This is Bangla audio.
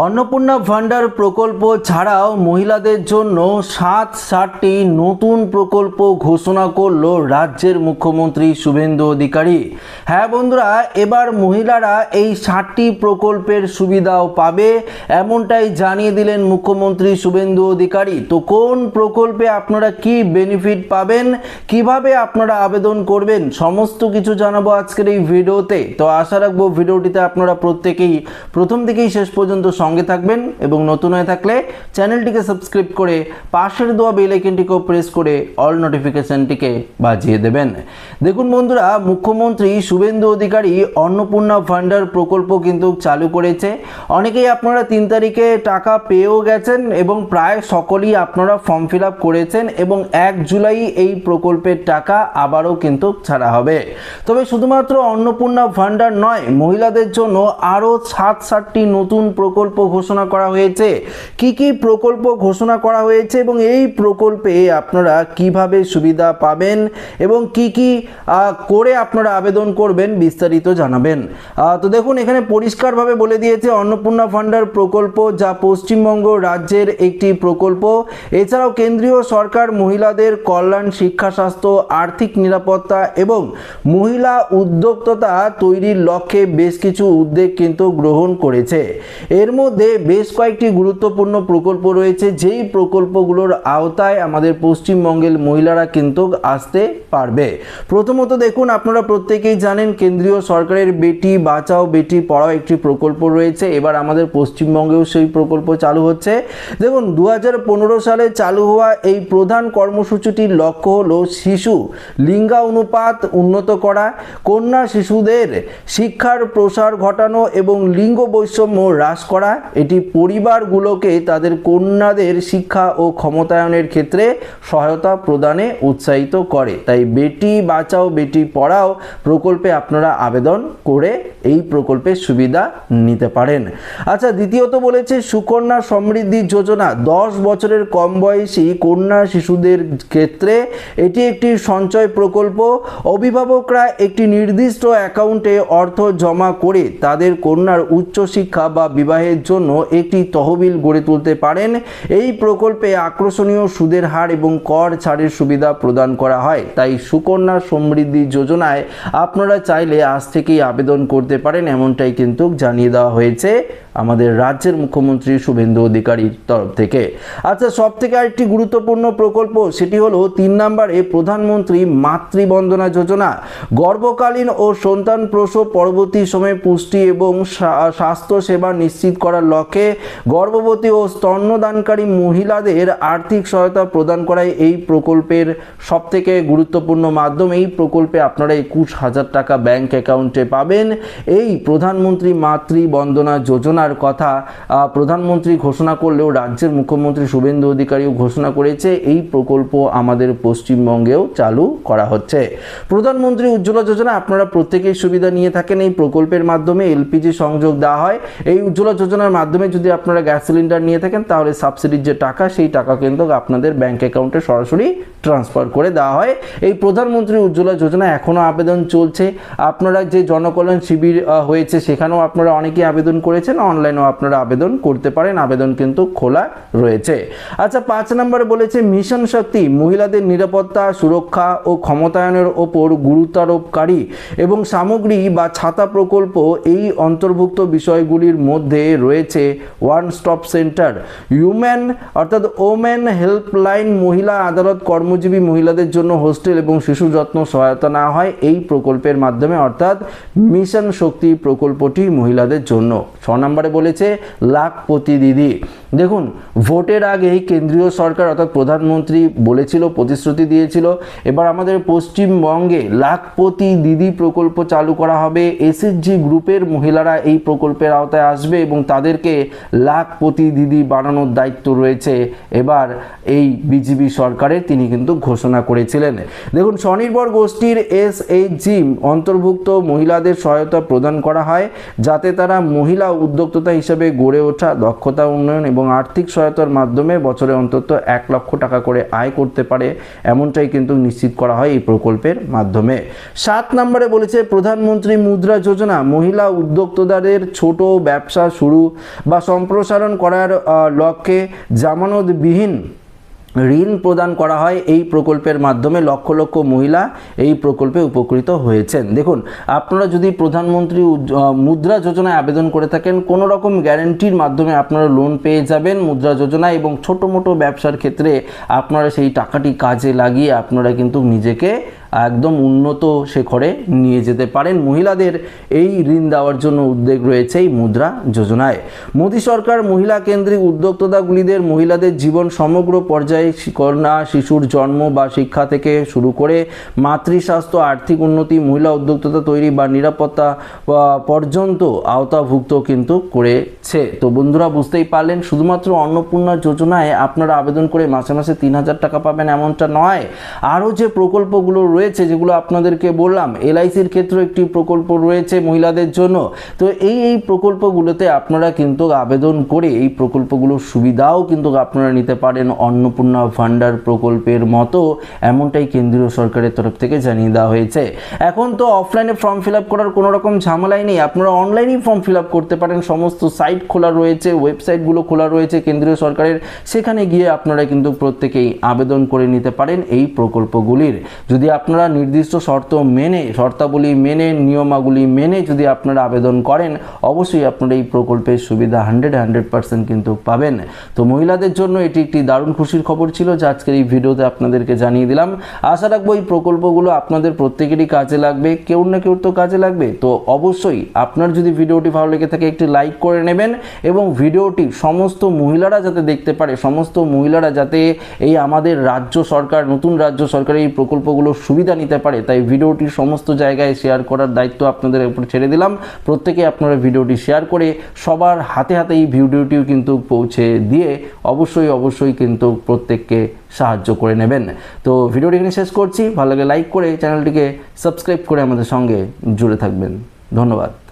অন্নপূর্ণা ভান্ডার প্রকল্প ছাড়াও মহিলাদের জন্য 7টি নতুন প্রকল্প ঘোষণা করলো রাজ্যের মুখ্যমন্ত্রী শুভেন্দু অধিকারী। হ্যাঁ বন্ধুরা, এবার মহিলারা এই 7টি প্রকল্পের সুবিধাও পাবে, এমনটাই জানিয়ে দিলেন মুখ্যমন্ত্রী শুভেন্দু অধিকারী। তো কোন প্রকল্পে আপনারা কি বেনিফিট পাবেন, কিভাবে আপনারা আবেদন করবেন, সমস্ত কিছু জানাবো আজকের এই ভিডিওতে। তো আশা রাখবো ভিডিওটিতে আপনারা প্রত্যেকেই প্রথম থেকেই শেষ পর্যন্ত সঙ্গে থাকবেন এবং নতুন হয়ে থাকলে চ্যানেলটিকে সাবস্ক্রাইব করে পাশের দেওয়া বেল আইকনটিকেও প্রেস করে অল নোটিফিকেশনটিকে বাজিয়ে দেবেন। দেখুন বন্ধুরা, মুখ্যমন্ত্রী শুভেন্দু অধিকারী অন্নপূর্ণা ভান্ডার প্রকল্প কিন্তু চালু করেছে। অনেকেই আপনারা 3 তারিখে টাকা পেয়েও গেছেন এবং প্রায় সকলেই আপনারা ফর্ম ফিল আপ করেছেন এবং 1 জুলাই এই প্রকল্পের টাকা আবারও কিন্তু ছাড়া হবে। তবে শুধুমাত্র অন্নপূর্ণা ভান্ডার নয়, মহিলাদের জন্য আরও 7টি নতুন প্রকল্প ঘোষণা করা হয়েছে। কি কি প্রকল্প ঘোষণা করা হয়েছে এবং এই প্রকল্পে আপনারা কিভাবে সুবিধা পাবেন এবং কি কি করে আপনারা আবেদন করবেন বিস্তারিত জানাবেন। তো দেখুন, এখানে পরিষ্কারভাবে বলে দিয়েছে অন্নপূর্ণা ভান্ডার প্রকল্প, যা পশ্চিমবঙ্গ রাজ্যের একটি প্রকল্প। এছাড়াও কেন্দ্রীয় সরকার মহিলাদের কল্যাণ, শিক্ষা, স্বাস্থ্য, আর্থিক নিরাপত্তা এবং মহিলা উদ্যোক্তা তৈরির লক্ষ্যে বেশ কিছু উদ্যোগ কিন্তু গ্রহণ করেছে। এর মধ্যে বেশ কয়েকটি গুরুত্বপূর্ণ প্রকল্প রয়েছে, যেই প্রকল্পগুলোর আওতায় আমাদের পশ্চিমবঙ্গের মহিলারা কিন্তু আসতে পারবে। প্রথমত দেখুন, আপনারা প্রত্যেকেই জানেন কেন্দ্রীয় সরকারের বেটি বাঁচাও বেটি পড়াও একটি প্রকল্প রয়েছে। এবার আমাদের পশ্চিমবঙ্গেও সেই প্রকল্প চালু হচ্ছে। দেখুন, 2015 সালে চালু হওয়া এই প্রধান কর্মসূচিটির লক্ষ্য হলো শিশু লিঙ্গানুপাত উন্নত করা, কন্যা শিশুদের শিক্ষার প্রসার ঘটানো এবং লিঙ্গ বৈষম্য হ্রাস করা। এটি পরিবারগুলোকে তাদের কন্যাদের শিক্ষা ও ক্ষমতায়নের ক্ষেত্রে সহায়তা প্রদানে উৎসাহিত করে। তাই বেটি বাঁচাও বেটি পড়াও প্রকল্পে আপনারা আবেদন করে এই প্রকল্পের সুবিধা নিতে পারেন। আচ্ছা, দ্বিতীয়ত বলেছে সুকন্যা সমৃদ্ধি যোজনা। 10 বছরের কম বয়সী কন্যা শিশুদের ক্ষেত্রে এটি একটি সঞ্চয় প্রকল্প। অভিভাবকরা একটি নির্দিষ্ট অ্যাকাউন্টে অর্থ জমা করে তাদের কন্যার উচ্চশিক্ষা বা বিবাহের জন্য একটি তহবিল গড়ে তুলতে পারেন। এই প্রকল্পে আকর্ষণীয় সুদের হার এবং কর ছাড়ের সুবিধা প্রদান করা হয়। তাই সুকন্যা সমৃদ্ধি যোজনায় আপনারা চাইলে আজ থেকেই আবেদন করতে পারেন, এমনটাই কিন্তু জানিয়ে দেওয়া হয়েছে আমাদের রাজ্যের মুখ্যমন্ত্রী শুভেন্দু অধিকারীর তরফ থেকে। আচ্ছা, সব থেকে আরেকটি গুরুত্বপূর্ণ প্রকল্প, সেটি হলো 3 নম্বরে প্রধানমন্ত্রী মাতৃবন্দনা যোজনা। গর্ভকালীন ও সন্তান প্রসব পরবর্তী সময়ে পুষ্টি এবং স্বাস্থ্য সেবা নিশ্চিত করার লক্ষ্যে গর্ভবতী ও স্তন্যদানকারী মহিলাদের আর্থিক সহায়তা প্রদান করায় এই প্রকল্পের সবথেকে গুরুত্বপূর্ণ মাধ্যম। এই প্রকল্পে আপনারা 21,000 টাকা ব্যাংক অ্যাকাউন্টে পাবেন। এই প্রধানমন্ত্রী মাতৃবন্দনা যোজনার কথা প্রধানমন্ত্রী ঘোষণা করলেও রাজ্যের মুখ্যমন্ত্রী শুভেন্দু অধিকারীও ঘোষণা করেছে এই প্রকল্প আমাদের পশ্চিমবঙ্গেও চালু করা হচ্ছে। প্রধানমন্ত্রী উজ্জ্বলা যোজনা আপনারা প্রত্যেকেই সুবিধা নিয়ে থাকেন। এই প্রকল্পের মাধ্যমে এলপিজি সংযোগ দেওয়া হয়। এই উজ্জ্বলা যোজনার মাধ্যমে যদি আপনারা গ্যাস সিলিন্ডার নিয়ে থাকেন তাহলে সাবসিডির যে টাকা, সেই টাকা কিন্তু আপনাদের ব্যাংক অ্যাকাউন্টে সরাসরি ট্রান্সফার করে দেওয়া হয়। এই প্রধানমন্ত্রী উজ্জ্বলা যোজনা এখনও আবেদন চলছে। আপনারা যে জনকল্যাণ শিবির হয়েছে সেখানেও আপনারা অনেকেই আবেদন করেছেন, অনলাইনেও আপনারা আবেদন করতে পারেন, আবেদন কিন্তু খোলা রয়েছে। আচ্ছা, 5 নম্বরে বলেছে মিশন শক্তি, মহিলাদের নিরাপত্তা, সুরক্ষা ও ক্ষমতায়নের ওপর গুরুত্বারোপকারী এবং সামগ্রী বা ছাতা প্রকল্প। এই অন্তর্ভুক্ত বিষয়গুলির মধ্যে রয়েছে ওয়ান স্টপ সেন্টার, হিউম্যান অর্থাৎ ওমেন হেল্পলাইন, মহিলা আদালত, কর্মজীবী মহিলাদের জন্য হোস্টেল এবং শিশু যত্ন সহায়তা নেওয়া হয় এই প্রকল্পের মাধ্যমে, অর্থাৎ মিশন শক্তি প্রকল্পটি মহিলাদের জন্য। 6 নম্বরে বলেছে লাখপতি দিদি। দেখুন, ভোটের আগেই কেন্দ্রীয় সরকার অর্থাৎ প্রধানমন্ত্রী বলেছিল, প্রতিশ্রুতি দিয়েছিল, এবার আমাদের পশ্চিমবঙ্গে লাখপতি দিদি প্রকল্প চালু করা হবে। এসএইচজি গ্রুপের মহিলারা এই প্রকল্পের আওতায় আসবে এবং তাদেরকে লাখপতি দিদি বানানোর দায়িত্ব রয়েছে এবার এই বিজেপি সরকারের, তিনি কিন্তু ঘোষণা করেছিলেন। দেখুন, স্বনির্ভর গোষ্ঠীর এসএইচজি অন্তর্ভুক্ত মহিলাদের সহায়তা প্রদান করা হয় যাতে তারা মহিলা উদ্যোক্তা উদ্যোক্তা হিসেবে গড়ে ওঠা, দক্ষতা উন্নয়ন এবং আর্থিক সহায়তার মাধ্যমে বছরে অন্তত 1 লক্ষ টাকা করে আয় করতে পারে, এমনটাই কিন্তু নিশ্চিত করা হয় এই প্রকল্পের মাধ্যমে। 7 নম্বরে বলেছে প্রধানমন্ত্রী মুদ্রা যোজনা, মহিলা উদ্যোক্তাদের ছোট ব্যবসা শুরু বা সম্প্রসারণ করার লক্ষ্যে জামানতবিহীন ঋণ প্রদান করা হয়। এই প্রকল্পের মাধ্যমে লক্ষ লক্ষ মহিলা এই প্রকল্পে উপকৃত হয়েছেন। দেখুন, আপনারা যদি প্রধানমন্ত্রী মুদ্রা যোজনায় আবেদন করে থাকেন, কোনো রকম গ্যারান্টির মাধ্যমে আপনারা লোন পেয়ে যাবেন মুদ্রা যোজনায়, এবং ছোটো মোটো ব্যবসার ক্ষেত্রে আপনারা সেই টাকাটি কাজে লাগিয়ে আপনারা কিন্তু নিজেকে একদম উন্নত শিখরে নিয়ে যেতে পারেন। মহিলাদের এই ঋণ দেওয়ার জন্য উদ্যোগ রয়েছে এই মুদ্রা যোজনায়। মোদী সরকার মহিলা কেন্দ্রিক উদ্যোক্তাগুলিদের মহিলাদের জীবন সমগ্র পর্যায়ে কন্যা শিশুর জন্ম বা শিক্ষা থেকে শুরু করে মাতৃস্বাস্থ্য, আর্থিক উন্নতি, মহিলা উদ্যোক্তা তৈরি বা নিরাপত্তা পর্যন্ত আওতাভুক্ত কিন্তু করেছে। তো বন্ধুরা, বুঝতেই পারলেন, শুধুমাত্র অন্নপূর্ণা যোজনায় আপনারা আবেদন করে মাসে মাসে 3000 টাকা পাবেন এমনটা নয়। আরও যে প্রকল্পগুলো রয়েছে যেগুলো আপনাদেরকে বললাম, এলআইসির ক্ষেত্রে একটি প্রকল্প রয়েছে মহিলাদের জন্য। তো এই প্রকল্পগুলোতে আপনারা কিন্তু আবেদন করে এই প্রকল্পগুলোর সুবিধাও কিন্তু আপনারা নিতে পারেন অন্নপূর্ণা ভান্ডার প্রকল্পের মতো, এমনটাই কেন্দ্রীয় সরকারের তরফ থেকে জানিয়ে দেওয়া হয়েছে। এখন তো অফলাইনে ফর্ম ফিল আপ করার কোনো রকম ঝামেলাই নেই, আপনারা অনলাইনেই ফর্ম ফিল আপ করতে পারেন। সমস্ত সাইট খোলা রয়েছে, ওয়েবসাইটগুলো খোলা রয়েছে কেন্দ্রীয় সরকারের, সেখানে গিয়ে আপনারা কিন্তু প্রত্যেকেই আবেদন করে নিতে পারেন এই প্রকল্পগুলির। যদি আপনারা নির্দিষ্ট শর্তাবলী মেনে নিয়মাবলী মেনে যদি আপনারা আবেদন করেন, অবশ্যই আপনারা এই প্রকল্পের সুবিধা 100% কিন্তু পাবেন। তো মহিলাদের জন্য এটি একটি দারুণ খুশির খবর ছিল, যা আজকের এই ভিডিওতে আপনাদেরকে জানিয়ে দিলাম। আশা রাখবো এই প্রকল্পগুলো আপনাদের প্রত্যেকেরই কাজে লাগবে, কেউ না কেউ তো কাজে লাগবে। তো অবশ্যই আপনার যদি ভিডিওটি ভালো লেগে থাকে একটি লাইক করে নেবেন, এবং ভিডিওটি সমস্ত মহিলারা যাতে দেখতে পারে, সমস্ত মহিলারা যাতে এই আমাদের রাজ্য সরকার, নতুন রাজ্য সরকারের এই প্রকল্পগুলো সুবিধা নিতে পারে, তাই ভিডিওটি সমস্ত জায়গায় শেয়ার করার দায়িত্ব আপনাদের উপর ছেড়ে দিলাম। প্রত্যেকে আপনারা ভিডিওটি শেয়ার করে সবার হাতে হাতে এই ভিডিওটিও কিন্তু পৌঁছে দিয়ে অবশ্যই কিন্তু প্রত্যেককে সাহায্য করে নেবেন। তো ভিডিওটি এখানে শেষ করছি। ভালো লাগে লাইক করে চ্যানেলটিকে সাবস্ক্রাইব করে আমাদের সঙ্গে জুড়ে থাকবেন। ধন্যবাদ।